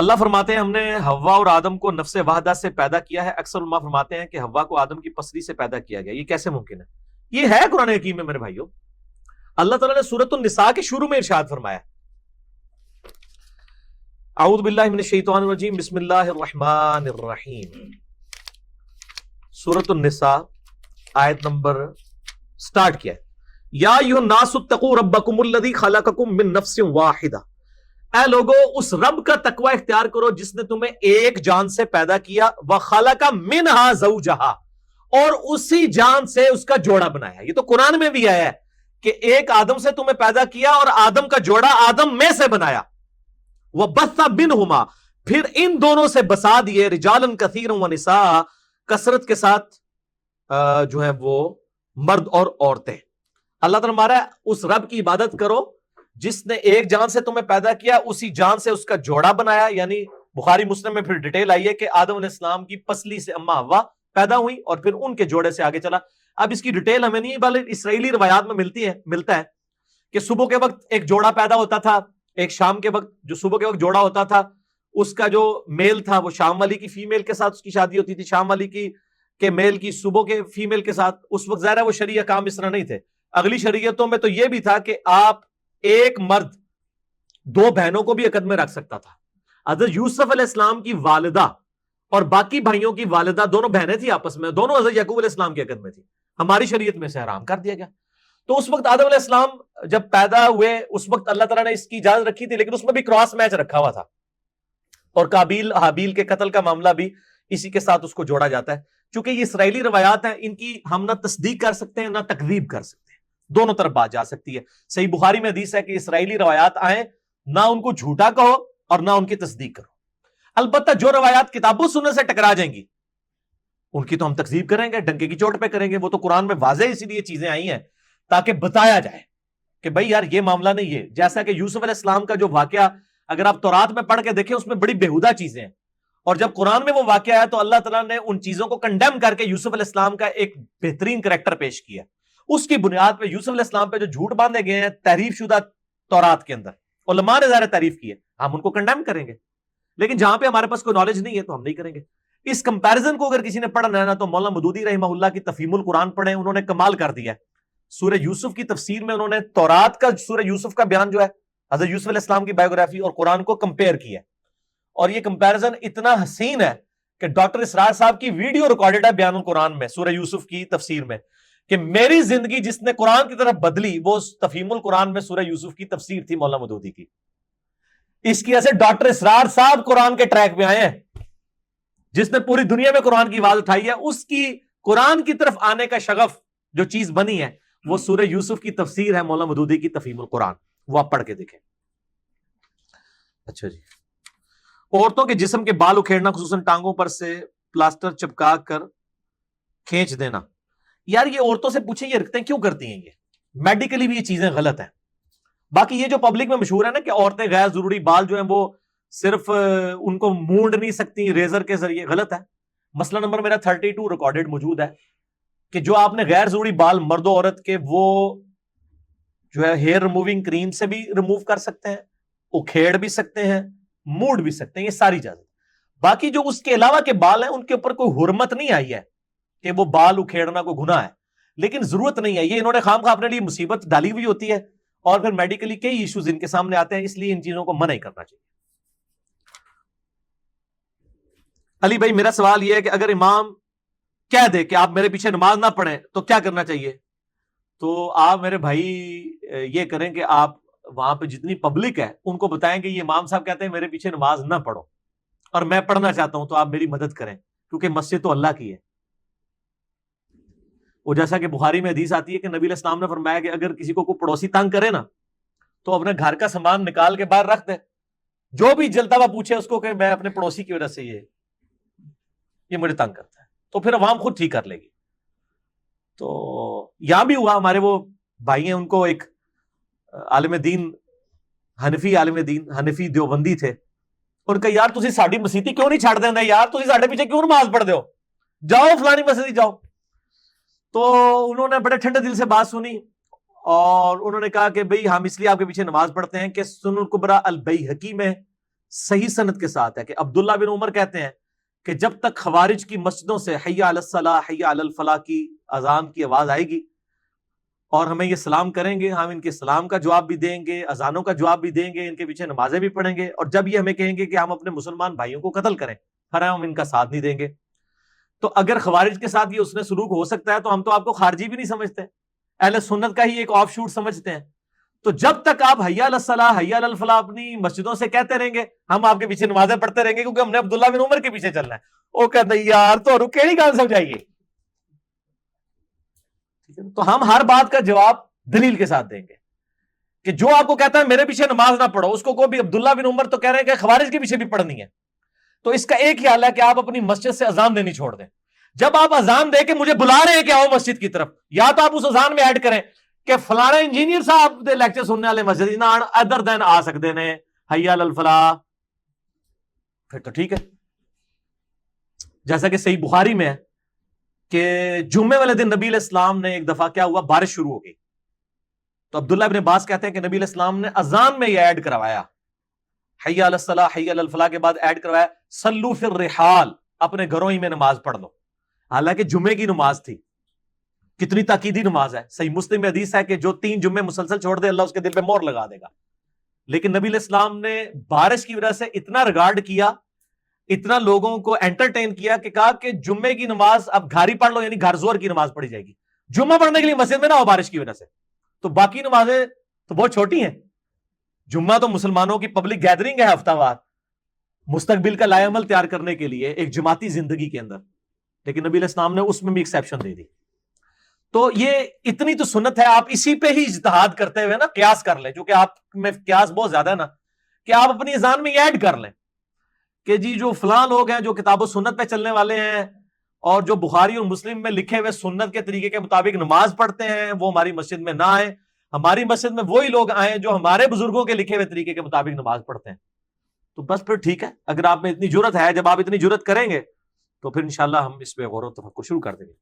اللہ فرماتے ہیں ہم نے حوا اور آدم کو نفس واحدہ سے پیدا کیا ہے. اکثر علماء فرماتے ہیں کہ حوا کو آدم کی پسلی سے پیدا کیا گیا. یہ کیسے ممکن ہے؟ یہ ہے قرآن حکیم میں میرے بھائیوں. اللہ تعالیٰ نے سورۃ النساء کے شروع میں ارشاد فرمایا اعوذ باللہ من الشیطان الرجیم بسم اللہ الرحمن الرحیم. سورۃ النساء آیت نمبر سٹارٹ کیا ہے. یا ایھا الناس اتقوا ربکم الذی خلقکم من نفس واحدہ. اے لوگو اس رب کا تقوی اختیار کرو جس نے تمہیں ایک جان سے پیدا کیا. وخلق منھا زوجھا، اور اسی جان سے اس کا جوڑا بنایا. یہ تو قرآن میں بھی آیا ہے کہ ایک آدم سے تمہیں پیدا کیا اور آدم کا جوڑا آدم میں سے بنایا. وَبَثَّ مِنْهُمَا، پھر ان دونوں سے بسا دیے رجالاً کثیراً وَنِسَاءَ، کثرت کے ساتھ جو ہے وہ مرد اور عورتیں. اللہ تعالیٰ ہمارا اس رب کی عبادت کرو جس نے ایک جان سے تمہیں پیدا کیا، اسی جان سے اس کا جوڑا بنایا. یعنی بخاری مسلم میں پھر ڈیٹیل آئی ہے کہ آدم علیہ السلام کی پسلی سے اما حوا پیدا ہوئی اور پھر ان کے جوڑے سے آگے چلا. اب اس کی ڈیٹیل ہمیں نہیں، بلکہ اسرائیلی روایات میں ملتا ہے کہ صبح کے وقت ایک جوڑا پیدا ہوتا تھا، ایک شام کے وقت جو صبح کے وقت جوڑا ہوتا تھا اس کا جو میل تھا وہ شام والی کی فیمیل کے ساتھ اس کی شادی ہوتی تھی، شام والی کی کے میل کی صبح کے فیمیل کے ساتھ. اس وقت ظاہر ہے وہ شرعی کام اس طرح نہیں تھے. اگلی شریعتوں میں تو یہ بھی تھا کہ آپ ایک مرد دو بہنوں کو بھی عقد میں رکھ سکتا تھا. حضرت یوسف علیہ السلام کی والدہ اور باقی بھائیوں کی والدہ دونوں بہنیں تھیں آپس میں، دونوں حضرت یعقوب علیہ السلام کی عقد میں تھی. ہماری شریعت میں سے حرام کر دیا گیا. تو اس وقت آدم علیہ السلام جب پیدا ہوئے اس وقت اللہ تعالیٰ نے اس کی اجازت رکھی تھی، لیکن اس میں بھی کراس میچ رکھا ہوا تھا اور قابیل حابیل کے قتل کا معاملہ بھی اسی کے ساتھ اس کو جوڑا جاتا ہے. چونکہ یہ اسرائیلی روایات ہیں، ان کی ہم نہ تصدیق کر سکتے ہیں نہ تکذیب کر سکتے ہیں، دونوں طرف بات جا سکتی ہے. صحیح بخاری میں حدیث ہے کہ اسرائیلی روایات آئیں نہ ان کو جھوٹا کہو اور نہ ان کی تصدیق کرو. البتہ جو روایات کتابوں سننے سے ٹکرا جائیں گی ان کی تو ہم تکذیب کریں گے، ڈنکے کی چوٹ پہ کریں گے. وہ تو قرآن میں واضح اسی لیے چیزیں آئی ہیں تاکہ بتایا جائے کہ بھائی یار یہ معاملہ نہیں ہے. جیسا کہ یوسف علیہ السلام کا جو واقعہ اگر آپ تورات میں پڑھ کے دیکھیں اس میں بڑی بےہودہ چیزیں ہیں، اور جب قرآن میں وہ واقعہ ہے تو اللہ تعالیٰ نے ان چیزوں کو کنڈیم کر کے یوسف علیہ السلام کا ایک بہترین کریکٹر پیش کیا. اس کی بنیاد پہ یوسف علیہ السلام پہ جو جھوٹ باندھے گئے ہیں تحریف شدہ تورات کے اندر، علماء نے ظاہر تعریف کی ہے، ہم ان کو کنڈیم کریں گے. لیکن جہاں پہ ہمارے پاس کوئی نالج نہیں ہے تو ہم نہیں کریں گے. اس کمپیرزن کو اگر کسی نے پڑھنا ہے نا تو مولانا مودودی رحمہ اللہ کی تفہیم القرآن پڑھیں، انہوں نے کمال کر دیا ہے. سورہ یوسف کی تفسیر میں انہوں نے تورات کا سورہ یوسف کا بیان جو ہے حضرت یوسف علیہ السلام کی بایوگرافی اور قرآن کو کمپیئر کیا ہے. اور یہ کمپیرزن اتنا حسین ہے کہ ڈاکٹر اسرار صاحب کی ویڈیو ریکارڈڈ ہے بیان القرآن میں سورہ یوسف کی تفسیر میں کہ میری زندگی جس نے قرآن کی طرف بدلی وہ تفہیم القرآن میں سورہ یوسف کی تفسیر تھی مولانا مودودی کی. اس کی ایسے ڈاکٹر اسرار صاحب قرآن کے ٹریک پہ آئے ہیں، جس نے پوری دنیا میں قرآن کی آواز اٹھائی ہے. اس کی قرآن کی طرف آنے کا شغف جو چیز بنی ہے وہ سورہ یوسف کی تفسیر ہے مولانا مودودی کی تفہیم القرآن، وہ آپ پڑھ کے دیکھیں. اچھا جی، عورتوں کے جسم کے بال اکھیڑنا خصوصاً ٹانگوں پر سے پلاسٹر چپکا کر کھینچ دینا. یار یہ عورتوں سے پوچھیں یہ حرکتیں کیوں کرتی ہیں؟ یہ میڈیکلی بھی یہ چیزیں غلط ہیں. باقی یہ جو پبلک میں مشہور ہے نا کہ عورتیں غیر ضروری بال جو ہیں وہ صرف ان کو مونڈ نہیں سکتی ریزر کے ذریعے، غلط ہے. مسئلہ نمبر میرا 32 ریکارڈڈ موجود ہے کہ جو آپ نے غیر ضروری بال مرد و عورت کے وہ جو ہے ہیئر ریموونگ کریم سے بھی ریموو کر سکتے ہیں، اکھیڑ بھی سکتے ہیں، موڈ بھی سکتے ہیں، یہ ساری اجازت. باقی جو اس کے علاوہ کے بال ہیں ان کے اوپر کوئی حرمت نہیں آئی ہے کہ وہ بال اکھیڑنا کوئی گناہ ہے، لیکن ضرورت نہیں ہے. یہ انہوں نے خام خواہ اپنے لیے مصیبت ڈالی ہوئی ہوتی ہے اور پھر میڈیکلی کئی ایشوز ان کے سامنے آتے ہیں، اس لیے ان چیزوں کو منع ہی کرنا چاہیے. علی بھائی میرا سوال یہ ہے کہ اگر امام کہہ دے کہ آپ میرے پیچھے نماز نہ پڑھیں تو کیا کرنا چاہیے؟ تو آپ میرے بھائی یہ کریں کہ آپ وہاں پہ جتنی پبلک ہے ان کو بتائیں کہ یہ امام صاحب کہتے ہیں میرے پیچھے نماز نہ پڑھو اور میں پڑھنا چاہتا ہوں تو آپ میری مدد کریں، کیونکہ مسجد تو اللہ کی ہے. وہ جیسا کہ بخاری میں حدیث آتی ہے کہ نبی علیہ السلام نے فرمایا کہ اگر کسی کو کوئی پڑوسی تنگ کرے نا تو اپنے گھر کا سامان نکال کے باہر رکھ دے، جو بھی جلتا ہوا پوچھے اس کو کہ میں اپنے پڑوسی کی وجہ سے یہ مجھے تنگ کرتا ہے، تو پھر عوام خود ٹھیک کر لے گی. تو یہاں بھی ہوا، ہمارے وہ بھائی ہیں ان کو ایک عالم دین حنفی دیوبندی تھے، ان کا یار تسی ساڈی مسیتی کیوں نہیں چھڑ دیندے یار، تسی ساڈے پیچھے کیوں نماز پڑھ دے ہو، جاؤ فلانی مسجد جاؤ. تو انہوں نے بڑے ٹھنڈے دل سے بات سنی اور انہوں نے کہا کہ بھئی ہم اس لیے آپ کے پیچھے نماز پڑھتے ہیں کہ سنن الکبریٰ البیہقی میں صحیح سند کے ساتھ ہے کہ عبداللہ بن عمر کہتے ہیں کہ جب تک خوارج کی مسجدوں سے حی علی الصلاح حی علی الفلاح کی اذان کی آواز آئے گی اور ہمیں یہ سلام کریں گے، ہم ان کے سلام کا جواب بھی دیں گے، اذانوں کا جواب بھی دیں گے، ان کے پیچھے نمازیں بھی پڑھیں گے، اور جب یہ ہمیں کہیں گے کہ ہم اپنے مسلمان بھائیوں کو قتل کریں، پھر ہم ان کا ساتھ نہیں دیں گے۔ تو اگر خوارج کے ساتھ یہ اس نے سلوک ہو سکتا ہے تو ہم تو آپ کو خارجی بھی نہیں سمجھتے، اہل سنت کا ہی ایک آف شوٹ سمجھتے ہیں۔ تو جب تک آپ حی علی الصلاح حی علی الفلاح اپنی مسجدوں سے کہتے رہیں گے، ہم آپ کے پیچھے نمازیں پڑھتے رہیں گے، کیونکہ ہم نے عبداللہ بن عمر کے پیچھے چلنا ہے۔ وہ کہتے ہیں یار تو رکیڑی گان سمجھائیے، تو ہم ہر بات کا جواب دلیل کے ساتھ دیں گے کہ جو آپ کو کہتا ہے میرے پیچھے نماز نہ پڑھو، اس کو کوئی بھی عبداللہ بن عمر تو کہہ رہے ہیں کہ خوارج کے پیچھے بھی پڑھنی ہے، تو اس کا ایک ہی حل ہے کہ آپ اپنی مسجد سے اذان دینی چھوڑ دیں۔ جب آپ اذان دے کے مجھے بلا رہے ہیں کہ آؤ مسجد کی طرف، یا تو آپ اس اذان میں ایڈ کریں کہ فلانا انجینئر صاحب دے لیکچر سننے والے مسجد نہ ادر دین آ سکتے نے حی علی الفلاح، پھر تو ٹھیک ہے۔ جیسا کہ صحیح بخاری میں ہے کہ جمعے والے دن نبی علیہ السلام نے ایک دفعہ کیا ہوا، بارش شروع ہو گئی، تو عبداللہ ابن عباس کہتے ہیں کہ نبی علیہ السلام نے اذان میں یہ ایڈ کروایا، حی علی الصلاح حی علی الفلاح کے بعد ایڈ کروایا صلو فی الرحال، اپنے گھروں ہی میں نماز پڑھ لو۔ حالانکہ جمعے کی نماز تھی، کتنی تاکیدی نماز ہے، صحیح مسلم میں حدیث ہے کہ جو 3 جمعے مسلسل چھوڑ دے اللہ اس کے دل پہ مہر لگا دے گا۔ لیکن نبی علیہ السلام نے بارش کی وجہ سے اتنا ریگارڈ کیا، اتنا لوگوں کو انٹرٹین کیا کہ کہا کہ جمعے کی نماز اب گھر ہی پڑھ لو، یعنی گھر زور کی نماز پڑھی جائے گی، جمعہ پڑھنے کے لیے مسجد میں نہ ہو بارش کی وجہ سے۔ تو باقی نمازیں تو بہت چھوٹی ہیں، جمعہ تو مسلمانوں کی پبلک گیدرنگ ہے ہفتہ وار، مستقبل کا لائے عمل تیار کرنے کے لیے ایک جماعتی زندگی کے اندر، لیکن نبی علیہ السلام نے اس میں بھی ایکسیپشن دے دی۔ تو یہ اتنی تو سنت ہے، آپ اسی پہ ہی اجتہاد کرتے ہوئے نا قیاس کر لیں، چونکہ آپ میں قیاس بہت زیادہ ہے نا، کہ آپ اپنی اذان میں یہ ایڈ کر لیں کہ جی جو فلاں لوگ ہیں جو کتاب و سنت پہ چلنے والے ہیں اور جو بخاری اور مسلم میں لکھے ہوئے سنت کے طریقے کے مطابق نماز پڑھتے ہیں، وہ ہماری مسجد میں نہ آئیں، ہماری مسجد میں وہی لوگ آئیں جو ہمارے بزرگوں کے لکھے ہوئے طریقے کے مطابق نماز پڑھتے ہیں۔ تو بس پھر ٹھیک ہے، اگر آپ میں اتنی جرت ہے، جب آپ اتنی جرت کریں گے تو پھر انشاءاللہ ہم اس پہ غور و تفکر شروع کر دیں گے۔